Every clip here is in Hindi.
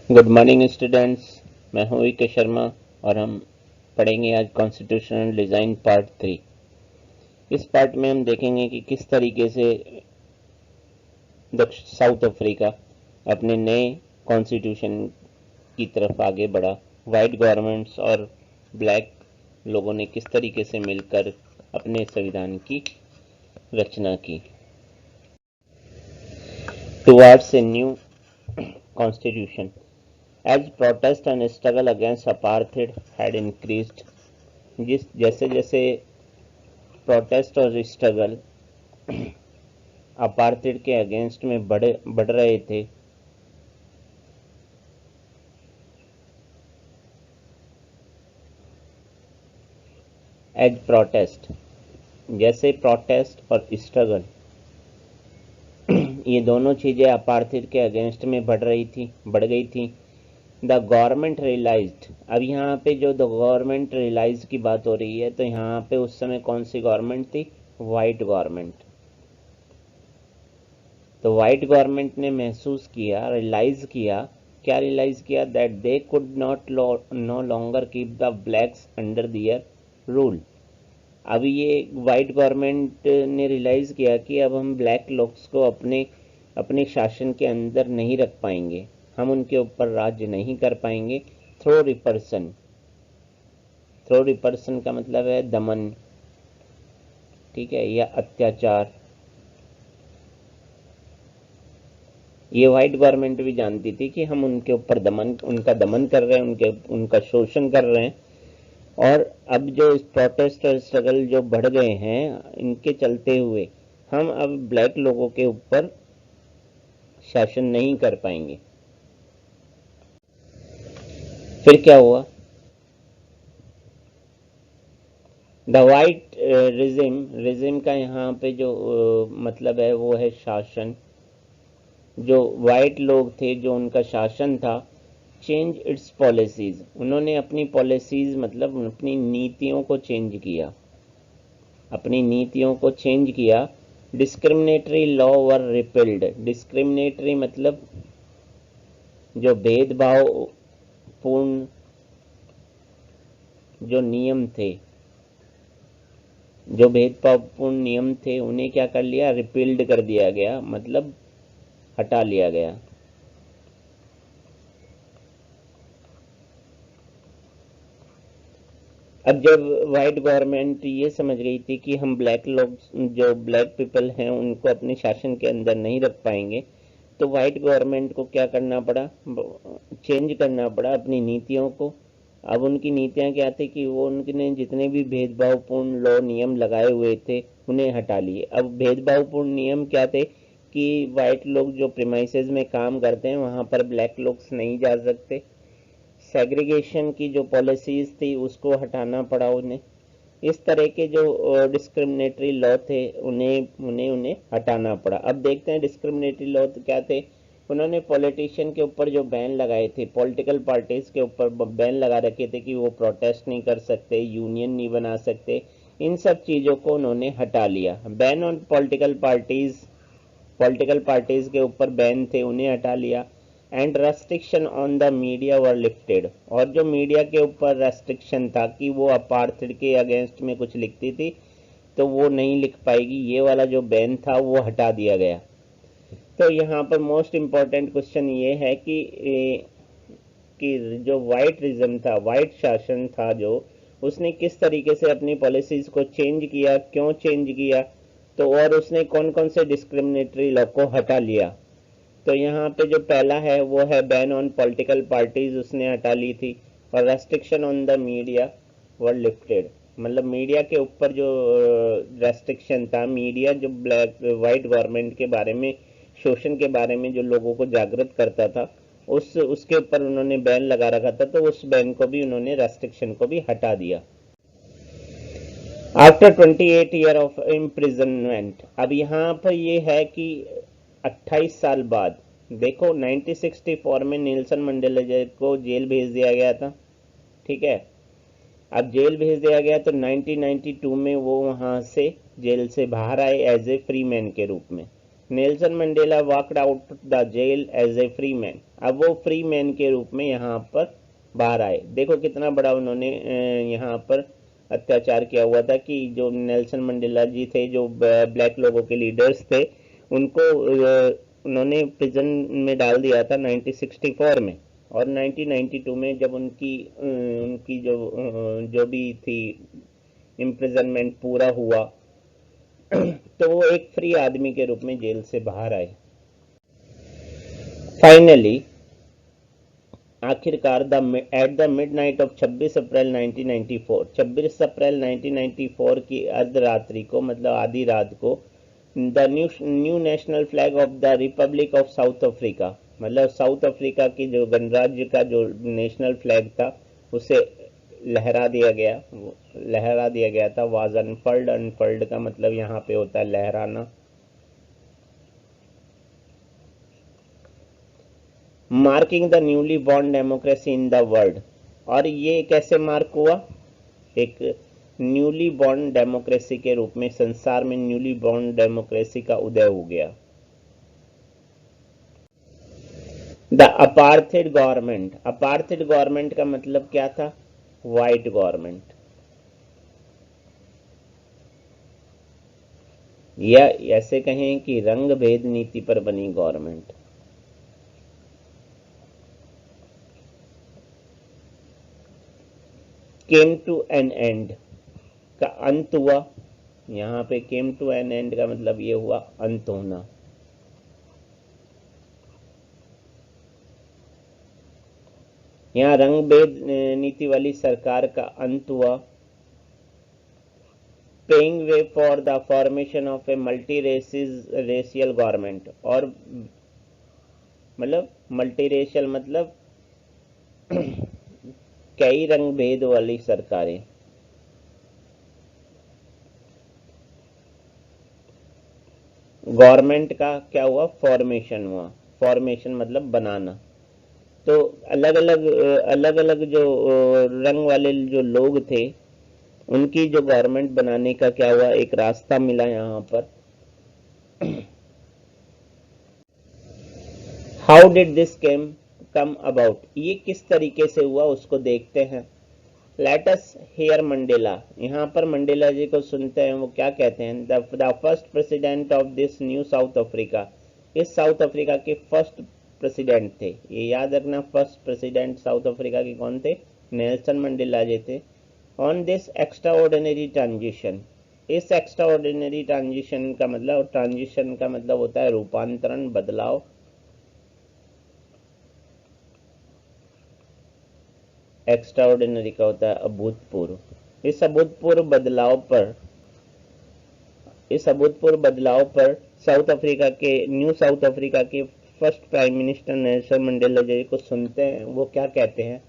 Good morning students. मैं हूं वी के शर्मा और हम पढ़ेंगे आज कॉन्स्टिट्यूशनल डिज़ाइन पार्ट 3। इस पार्ट में हम देखेंगे कि किस तरीके से साउथ अफ्रीका अपने नए कॉन्स्टिट्यूशन की तरफ आगे बढ़ा। वाइट गवर्नमेंट्स और ब्लैक लोगों ने किस तरीके से मिलकर अपने संविधान की रचना की। Towards a new constitution as protest and struggle against apartheid had increased, जैसे जैसे प्रोटेस्ट और स्ट्रगल अपार्थाइड के अगेंस्ट में बढ़ रहे थे, एज प्रोटेस्ट, जैसे प्रोटेस्ट और स्ट्रगल ये दोनों चीज़ें अपार्थाइड के अगेंस्ट में बढ़ गई थी। द गवर्नमेंट रियलाइज्ड, अब यहाँ पे जो द गवर्नमेंट रियलाइज की बात हो रही है, तो यहाँ पे उस समय कौन सी गवर्नमेंट थी? White government. तो वाइट गवर्नमेंट ने महसूस किया, रियलाइज किया, क्या रियलाइज किया? That they could not no longer keep the blacks under their rule. अब ये वाइट गवर्नमेंट ने रियलाइज किया कि अब हम ब्लैक लोग्स को अपने शासन के अंदर नहीं रख पाएंगे, हम उनके ऊपर राज्य नहीं कर पाएंगे। थ्रो रिपर्सन का मतलब है दमन, ठीक है, या अत्याचार। ये वाइट गवर्नमेंट भी जानती थी कि हम उनके ऊपर उनका दमन कर रहे हैं, उनका शोषण कर रहे हैं। और अब जो इस प्रोटेस्ट और स्ट्रगल जो बढ़ गए हैं, इनके चलते हुए हम अब ब्लैक लोगों के ऊपर शासन नहीं कर पाएंगे। फिर क्या हुआ? द वाइट रिजिम का यहाँ पे जो मतलब है वो है शासन। जो वाइट लोग थे, जो उनका शासन था, चेंज इट्स पॉलिसीज, उन्होंने अपनी पॉलिसीज मतलब अपनी नीतियों को चेंज किया। डिस्क्रिमिनेटरी लॉ वर रिपेल्ड, डिस्क्रिमिनेटरी मतलब जो भेदभावपूर्ण जो नियम थे, उन्हें क्या कर लिया? रिपेल्ड कर दिया गया, मतलब हटा लिया गया। अब जब वाइट गवर्नमेंट ये समझ गई थी कि हम ब्लैक लोग, जो ब्लैक पीपल हैं, उनको अपने शासन के अंदर नहीं रख पाएंगे, तो वाइट गवर्नमेंट को क्या करना पड़ा? चेंज करना पड़ा अपनी नीतियों को। अब उनकी नीतियां क्या थी कि वो उनने जितने भी भेदभावपूर्ण लॉ नियम लगाए हुए थे, उन्हें हटा लिए। अब भेदभावपूर्ण नियम क्या थे कि वाइट लोग जो प्रीमाइसेस में काम करते हैं, वहां पर ब्लैक लोग नहीं जा सकते। सेग्रीगेशन की जो पॉलिसीज थी, उसको हटाना पड़ा उन्हें। इस तरह के जो डिस्क्रिमिनेटरी लॉ थे, उन्हें हटाना पड़ा। अब देखते हैं डिस्क्रिमिनेटरी लॉ क्या थे। उन्होंने पॉलिटिशियन के ऊपर जो बैन लगाए थे, पॉलिटिकल पार्टीज के ऊपर बैन लगा रखे थे कि वो प्रोटेस्ट नहीं कर सकते, यूनियन नहीं बना सकते। इन सब चीज़ों को उन्होंने हटा लिया। बैन ऑन पॉलिटिकल पार्टीज के ऊपर बैन थे, उन्हें हटा लिया। And restriction on the media were lifted, और जो मीडिया के ऊपर रेस्ट्रिक्शन था कि वो अपार्थाइड के अगेंस्ट में कुछ लिखती थी तो वो नहीं लिख पाएगी, ये वाला जो बैन था वो हटा दिया गया। तो यहाँ पर मोस्ट इम्पॉर्टेंट क्वेश्चन ये है कि जो वाइट रिज्म था, वाइट शासन था, जो उसने किस तरीके से अपनी पॉलिसीज को चेंज किया, क्यों चेंज किया, तो और उसने कौन कौन से डिस्क्रिमिनेटरी लॉ को हटा लिया। तो यहाँ पे जो पहला है वो है बैन ऑन पॉलिटिकल पार्टीज, उसने हटा ली थी। और restriction on the media were lifted, मतलब मीडिया के ऊपर जो रेस्ट्रिक्शन था, मीडिया जो ब्लैक वाइट गवर्नमेंट के बारे में, शोषण के बारे में जो लोगों को जागृत करता था, उसके ऊपर उन्होंने बैन लगा रखा था, तो उस बैन को भी उन्होंने, रेस्ट्रिक्शन को भी हटा दिया। आफ्टर 28 ईयर ऑफ इम्प्रिजनमेंट, अब यहाँ पर ये है कि 28 साल बाद, देखो 1964 में नेल्सन मंडेला को जेल भेज दिया गया था, ठीक है। अब जेल भेज दिया गया तो 1992 में वो वहां से जेल से बाहर आए एज ए फ्री मैन के रूप में। Nelson Mandela walked out the jail as a free man. अब वो फ्री मैन के रूप में यहाँ पर बाहर आए। देखो कितना बड़ा उन्होंने यहाँ पर अत्याचार किया हुआ था कि जो नेल्सन मंडेला जी थे, जो ब्लैक लोगों के लीडर्स थे, उनको उन्होंने प्रिजन में डाल दिया था 1964 में। और 1992 में जब उनकी जो भी थी इम्प्रिजनमेंट पूरा हुआ तो वो एक फ्री आदमी के रूप में जेल से बाहर आए। फाइनली आखिरकार एट द मिडनाइट ऑफ 26 अप्रैल 1994, 26 अप्रैल 1994 की अर्धरात्रि को, मतलब आधी रात को, the new national flag of the Republic of south Africa, मतलब साउथ अफ्रीका की जो गणराज्य का जो नेशनल फ्लैग था उसे लहरा दिया गया था। वाज अनफर्ल्ड, अनफर्ल्ड का मतलब यहाँ पे होता है लहराना। Marking the newly born democracy in the world. और ये कैसे मार्क हुआ? एक न्यूली बॉर्न डेमोक्रेसी के रूप में संसार में न्यूली बॉर्न डेमोक्रेसी का उदय हो गया। The apartheid government, apartheid government का मतलब क्या था? व्हाइट गवर्नमेंट, या ऐसे कहें कि रंग भेद नीति पर बनी government. Came to an end का अंत हुआ। यहाँ पे केम टू एन एंड का मतलब ये हुआ अंत होना। यहाँ रंग भेद नीति वाली सरकार का अंत हुआ। Paying way for the formation of a multi racial government, और मतलब मल्टी रेशियल मतलब कई रंग भेद वाली सरकारें। गवर्नमेंट का क्या हुआ? फॉर्मेशन हुआ। फॉर्मेशन मतलब बनाना। तो अलग अलग जो रंग वाले जो लोग थे उनकी जो गवर्नमेंट बनाने का क्या हुआ? एक रास्ता मिला यहाँ पर। How did this come about, ये किस तरीके से हुआ उसको देखते हैं। लेट अस हियर मंडेला, यहाँ पर मंडेला जी को सुनते हैं। वो क्या कहते हैं? The first president of this new South Africa, इस साउथ अफ्रीका के फर्स्ट प्रेसिडेंट थे। ये याद रखना, फर्स्ट प्रेसिडेंट साउथ अफ्रीका के कौन थे? नेल्सन मंडेला जी थे। ऑन दिस एक्स्ट्राऑर्डिनरी ट्रांजिशन, इस एक्स्ट्राऑर्डिनरी ट्रांजिशन का मतलब होता है रूपांतरण, बदलाव। एक्स्ट्राऑर्डिनरी का होता है अभूतपूर्व। इस अभूतपूर्व बदलाव पर न्यू साउथ अफ्रीका के first prime minister Nelson Mandela ji को सुनते हैं। वो क्या कहते हैं?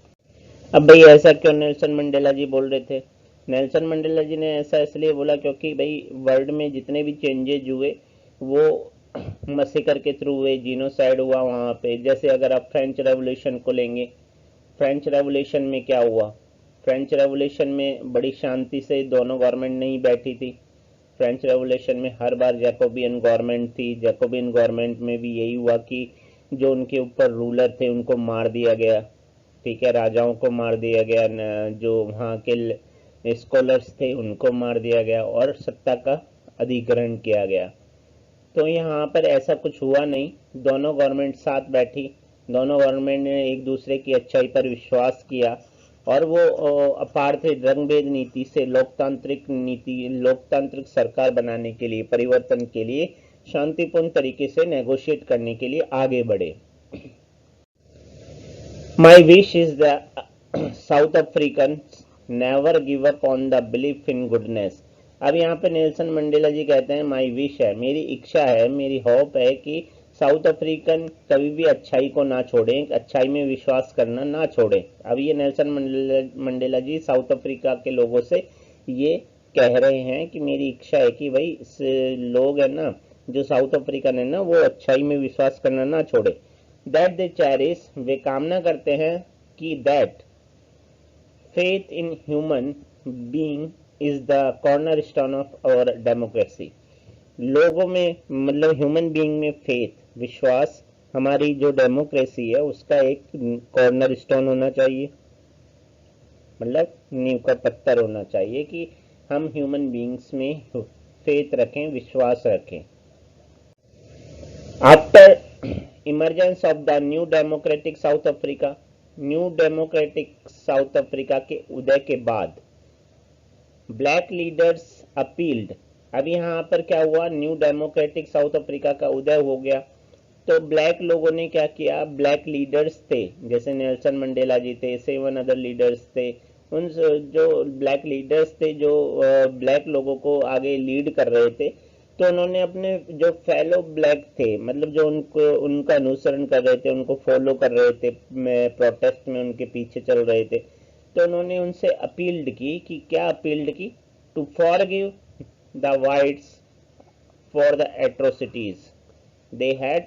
अब भाई ऐसा क्यों नेल्सन मंडेला जी बोल रहे थे? नेल्सन मंडेला जी ने ऐसा इसलिए बोला क्योंकि भाई वर्ल्ड में जितने भी चेंजेज हुए वो मसेकर के थ्रू हुए, जीनोसाइड हुआ वहाँ पे। जैसे अगर आप फ्रेंच रेवोल्यूशन को लेंगे, फ्रेंच रेवोल्यूशन में क्या हुआ? फ्रेंच रेवोल्यूशन में बड़ी शांति से दोनों गवर्नमेंट नहीं बैठी थी। फ्रेंच रेवोल्यूशन में हर बार जैकोबियन गवर्नमेंट थी। जैकोबियन गवर्नमेंट में भी यही हुआ कि जो उनके ऊपर रूलर थे उनको मार दिया गया, ठीक है, राजाओं को मार दिया गया, जो वहाँ के स्कॉलर्स थे उनको मार दिया गया और सत्ता का अधिग्रहण किया गया। तो यहाँ पर ऐसा कुछ हुआ नहीं, दोनों गवर्नमेंट साथ बैठी, दोनों गवर्नमेंट ने एक दूसरे की अच्छाई पर विश्वास किया और वो अपार्थिव रंगभेद नीति से लोकतांत्रिक सरकार बनाने के लिए, परिवर्तन के लिए शांतिपूर्ण तरीके से नेगोशिएट करने के लिए आगे बढ़े। My wish is the south African never give up on the belief in goodness. अब यहाँ पे नेल्सन मंडेला जी कहते हैं माई विश है, मेरी इच्छा है, मेरी होप है कि साउथ अफ्रीकन कभी भी अच्छाई को ना छोड़े, अच्छाई में विश्वास करना ना छोड़े। अब ये नेल्सन मंडेला जी साउथ अफ्रीका के लोगों से ये कह रहे हैं कि मेरी इच्छा है कि भाई लोग है ना, जो साउथ अफ्रीकन है ना, वो अच्छाई में विश्वास करना ना छोड़े। दैट दे चेरिश, वे कामना करते हैं कि that faith in human being is the cornerstone of our democracy। लोगों में मतलब ह्यूमन बीइंग में फेथ, विश्वास हमारी जो डेमोक्रेसी है उसका एक कॉर्नर स्टोन होना चाहिए, मतलब नींव का पत्थर होना चाहिए कि हम ह्यूमन बींग्स में फेथ रखें, विश्वास रखें। After emergence of the new democratic south Africa, new democratic south Africa के उदय के बाद ब्लैक लीडर्स अपील्ड। अब यहाँ पर क्या हुआ, न्यू डेमोक्रेटिक साउथ अफ्रीका का उदय हो गया, तो ब्लैक लोगों ने क्या किया, ब्लैक लीडर्स थे जैसे नेल्सन मंडेला जी थे, 7 अदर लीडर्स थे, उन जो ब्लैक लीडर्स थे जो ब्लैक लोगों को आगे लीड कर रहे थे, तो उन्होंने अपने जो फेलो ब्लैक थे, मतलब जो उनको उनका अनुसरण कर रहे थे, उनको फॉलो कर रहे थे, प्रोटेस्ट में उनके पीछे चल रहे थे, तो उन्होंने उनसे अपील्ड की कि क्या अपील्ड की, to forgive the whites for the atrocities they had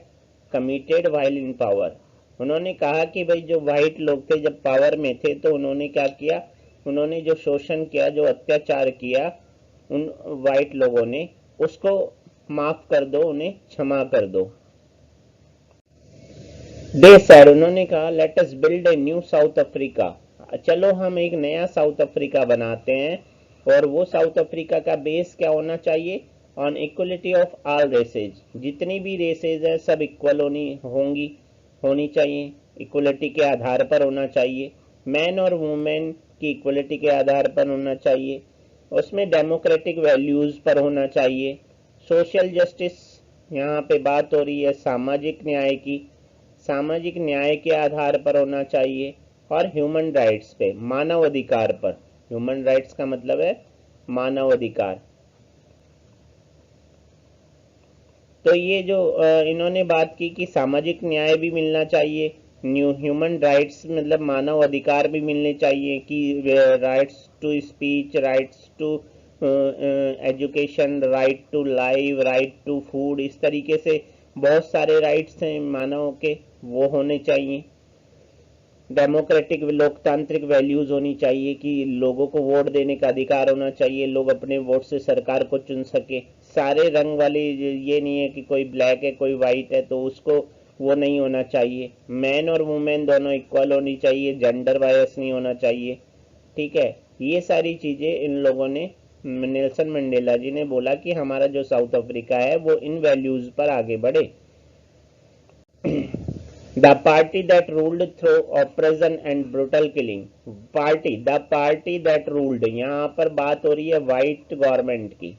committed while in power. उन्होंने कहा कि भाई जो वाइट लोग थे जब पावर में थे तो उन्होंने क्या किया, उन्होंने जो शोषण किया, जो अत्याचार किया उन वाइट लोगों ने, उसको माफ कर दो, उन्हें क्षमा कर दो। दे सर, उन्होंने कहा let us build a new South Africa, चलो हम एक नया साउथ अफ्रीका बनाते हैं, और वो साउथ अफ्रीका का बेस क्या होना चाहिए, on equality of all races, जितनी भी रेसेज है सब इक्वल होनी चाहिए, इक्वलिटी के आधार पर होना चाहिए, मैन और वुमेन की इक्वलिटी के आधार पर होना चाहिए, उसमें डेमोक्रेटिक वैल्यूज पर होना चाहिए, सोशल जस्टिस, यहाँ पे बात हो रही है सामाजिक न्याय की, सामाजिक न्याय के आधार पर होना चाहिए, और ह्यूमन राइट्स पे, मानव अधिकार पर, ह्यूमन राइट्स का मतलब है मानव अधिकार। तो ये जो इन्होंने बात की कि सामाजिक न्याय भी मिलना चाहिए, न्यू ह्यूमन राइट्स मतलब मानव अधिकार भी मिलने चाहिए, कि rights to speech, rights to education, right to live, right to food, इस तरीके से बहुत सारे राइट्स हैं मानव के, वो होने चाहिए। डेमोक्रेटिक लोकतांत्रिक वैल्यूज होनी चाहिए कि लोगों को वोट देने का अधिकार होना चाहिए, लोग अपने वोट से सरकार को चुन सके, सारे रंग वाले, ये नहीं है कि कोई ब्लैक है कोई वाइट है तो उसको वो नहीं होना चाहिए, मैन और वुमेन दोनों इक्वल होनी चाहिए, जेंडर बायस नहीं होना चाहिए, ठीक है। ये सारी चीजें इन लोगों ने, नेल्सन मंडेला जी ने बोला कि हमारा जो साउथ अफ्रीका है वो इन वैल्यूज पर आगे बढ़े। The party that ruled through oppression and brutal killing, the party that ruled, यहाँ पर बात हो रही है व्हाइट गवर्नमेंट की,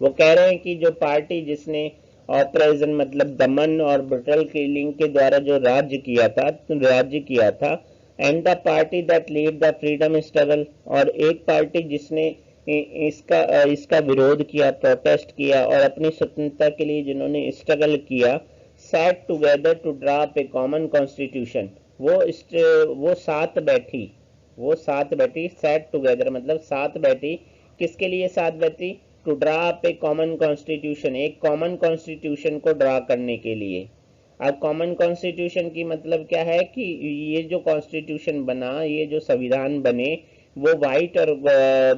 वो कह रहे हैं कि जो पार्टी जिसने ऑपरेशन मतलब दमन और ब्रुटल किलिंग के द्वारा जो राज्य किया था, and the party that lead the freedom struggle, और एक पार्टी जिसने इसका विरोध किया, प्रोटेस्ट किया, और अपनी स्वतंत्रता के लिए जिन्होंने स्ट्रगल किया, sat together to draft a common constitution, वो साथ बैठी, sat together मतलब साथ बैठी, किसके लिए साथ बैठी, to draft a common constitution, एक कॉमन कॉन्स्टिट्यूशन को ड्रा करने के लिए। अब कॉमन कॉन्स्टिट्यूशन की मतलब क्या है कि ये जो कॉन्स्टिट्यूशन बना, ये जो संविधान बने, वो व्हाइट और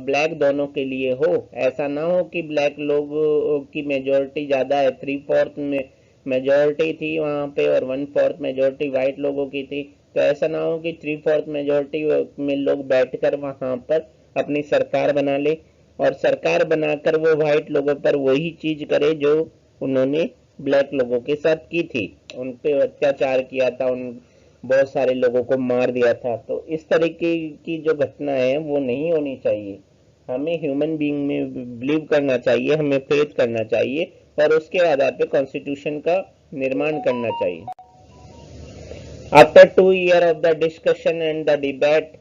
ब्लैक दोनों के लिए हो, ऐसा ना हो कि ब्लैक लोग की मेजोरिटी ज्यादा है, 3/4 में मेजोरिटी थी वहां पे और 1/4 मेजोरिटी व्हाइट लोगों की थी, तो ऐसा ना हो कि 3/4 मेजोरिटी में लोग बैठकर वहां पर अपनी सरकार बना ले, और सरकार बनाकर वो व्हाइट लोगों पर वही चीज करे जो उन्होंने ब्लैक लोगों के साथ की थी, उन पे अत्याचार किया था, उन बहुत सारे लोगों को मार दिया था। तो इस तरीके की जो घटना है वो नहीं होनी चाहिए, हमें ह्यूमन बीइंग में बिलीव करना चाहिए, हमें फेथ करना चाहिए, और उसके आधार पे कॉन्स्टिट्यूशन का निर्माण करना चाहिए। After 2 year of the discussion and the debate,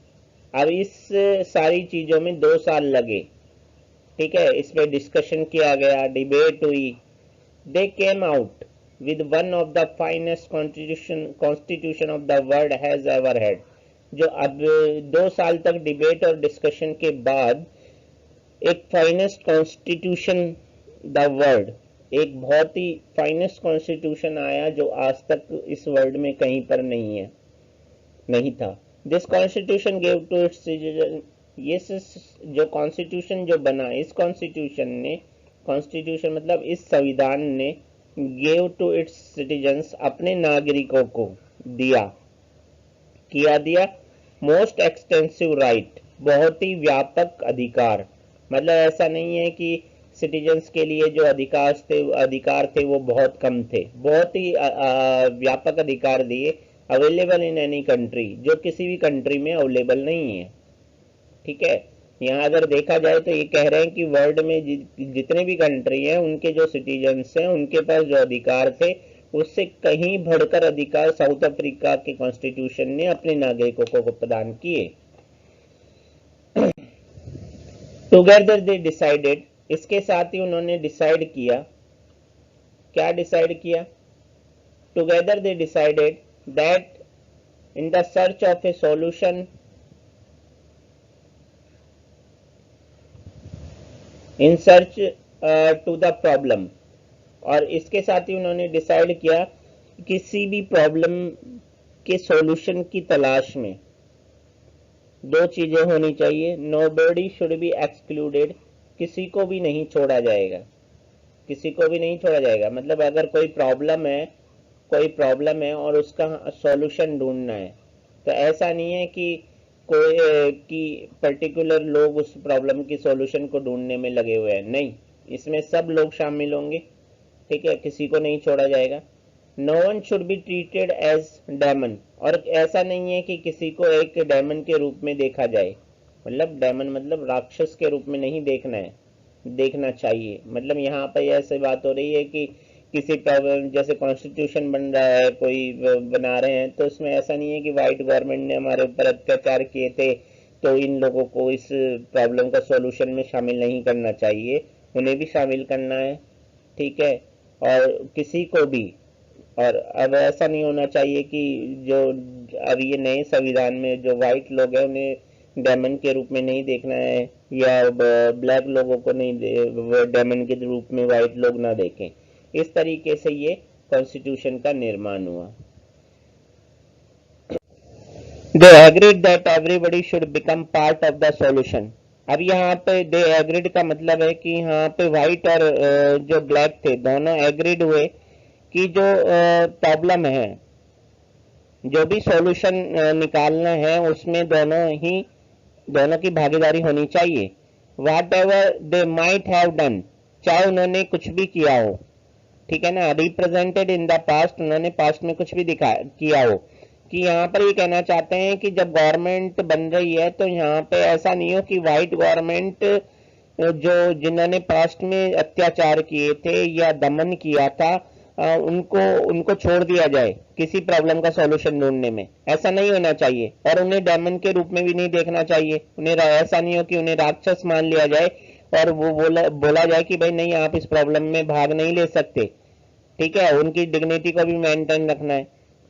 अब इस सारी चीजों में 2 साल लगे, ठीक है, इस पे डिस्कशन किया गया, डिबेट हुई, they came out with one of the finest constitution of the world has ever had, जो अब 2 साल तक डिबेट और डिस्कशन के बाद एक फाइनेस्ट कॉन्स्टिट्यूशन द वर्ल्ड, एक बहुत ही फाइनेस्ट कॉन्स्टिट्यूशन आया जो आज तक इस वर्ल्ड में कहीं पर नहीं था। This constitution gave to its citizen, ये जो कॉन्स्टिट्यूशन जो बना, इस कॉन्स्टिट्यूशन मतलब इस संविधान ने गेव टू इट्स सिटीजन्स, अपने नागरिकों को दिया मोस्ट एक्सटेंसिव राइट, बहुत ही व्यापक अधिकार। मतलब ऐसा नहीं है कि सिटीजन्स के लिए जो अधिकार थे वो बहुत कम थे, बहुत ही व्यापक अधिकार दिए। अवेलेबल इन एनी कंट्री, जो किसी भी कंट्री में अवेलेबल नहीं है। ठीक है, यहाँ अगर देखा जाए तो ये कह रहे हैं कि वर्ल्ड में जितने भी कंट्री हैं उनके जो सिटीजन्स हैं उनके पास जो अधिकार थे उससे कहीं बढ़कर अधिकार साउथ अफ्रीका के कॉन्स्टिट्यूशन ने अपने नागरिकों को प्रदान किए। टुगेदर दे डिसाइडेड, इसके साथ ही उन्होंने डिसाइड किया, क्या डिसाइड किया? Together they decided that in the search of a solution, in search to the problem, और इसके साथ ही उन्होंने डिसाइड किया किसी भी प्रॉब्लम के सॉल्यूशन की तलाश में दो चीजें होनी चाहिए। नोबडी शुड बी एक्सक्लूडेड, किसी को भी नहीं छोड़ा जाएगा, किसी को भी नहीं छोड़ा जाएगा। मतलब अगर कोई प्रॉब्लम है और उसका सॉल्यूशन ढूंढना है तो ऐसा नहीं है कि पर्टिकुलर लोग उस प्रॉब्लम की सॉल्यूशन को ढूंढने में लगे हुए हैं, नहीं, इसमें सब लोग शामिल होंगे। ठीक है, किसी को नहीं छोड़ा जाएगा। No one should be treated as demon, और ऐसा नहीं है कि किसी को एक डेमन के रूप में देखा जाए। मतलब डेमन मतलब राक्षस के रूप में नहीं देखना चाहिए। मतलब यहाँ पर ऐसे बात हो रही है कि किसी प्रॉब्लम, जैसे कॉन्स्टिट्यूशन बन रहा है, कोई बना रहे हैं, तो उसमें ऐसा नहीं है कि व्हाइट गवर्नमेंट ने हमारे ऊपर अत्याचार किए थे तो इन लोगों को इस प्रॉब्लम का सॉल्यूशन में शामिल नहीं करना चाहिए, उन्हें भी शामिल करना है। ठीक है, और किसी को भी, और अब ऐसा नहीं होना चाहिए कि जो अब ये नए संविधान में जो व्हाइट लोग हैं उन्हें डेमन के रूप में नहीं देखना है, या ब्लैक लोगों को नहीं डेमन के रूप में व्हाइट लोग ना देखें। इस तरीके से ये कॉन्स्टिट्यूशन का निर्माण हुआ। They agreed that everybody should become part of the solution। अब यहाँ पे दे एग्रीड का मतलब है कि यहाँ पे व्हाइट और जो ब्लैक थे दोनों एग्रीड हुए कि जो प्रॉब्लम है, जो भी सॉल्यूशन निकालना है उसमें दोनों की भागीदारी होनी चाहिए। Whatever they might have done, चाहे उन्होंने कुछ भी किया हो। ठीक है ना, रिप्रेजेंटेड इन द पास्ट, उन्होंने पास्ट में कुछ भी किया हो। कि यहाँ पर ये कहना चाहते हैं कि जब गवर्नमेंट बन रही है तो यहाँ पे ऐसा नहीं हो कि व्हाइट गवर्नमेंट जिन्होंने पास्ट में अत्याचार किए थे या दमन किया था उनको छोड़ दिया जाए किसी प्रॉब्लम का सॉल्यूशन ढूंढने में, ऐसा नहीं होना चाहिए। और उन्हें डेमन के रूप में भी नहीं देखना चाहिए, उन्हें ऐसा नहीं हो कि उन्हें राक्षस मान लिया जाए और वो बोला जाए कि भाई नहीं, आप इस प्रॉब्लम में भाग नहीं ले सकते। ठीक है, उनकी डिग्निटी को भी मेंटेन रखना है।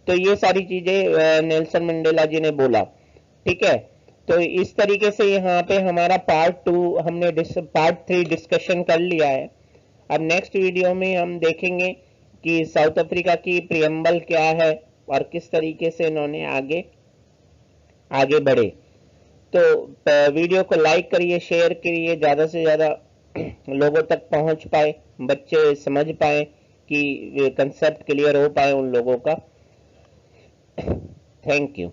तो ये सारी चीजें नेल्सन मंडेला जी ने बोला। ठीक है, तो इस तरीके से यहाँ पे हमारा हमने पार्ट 3 डिस्कशन कर लिया है। अब नेक्स्ट वीडियो में हम देखेंगे कि साउथ अफ्रीका की प्रियम्बल क्या है और किस तरीके से इन्होंने आगे बढ़े। तो वीडियो को लाइक करिए, शेयर करिए, ज्यादा से ज्यादा लोगों तक पहुंच पाए, बच्चे समझ पाए कि कंसेप्ट क्लियर हो पाए उन लोगों का। Thank you.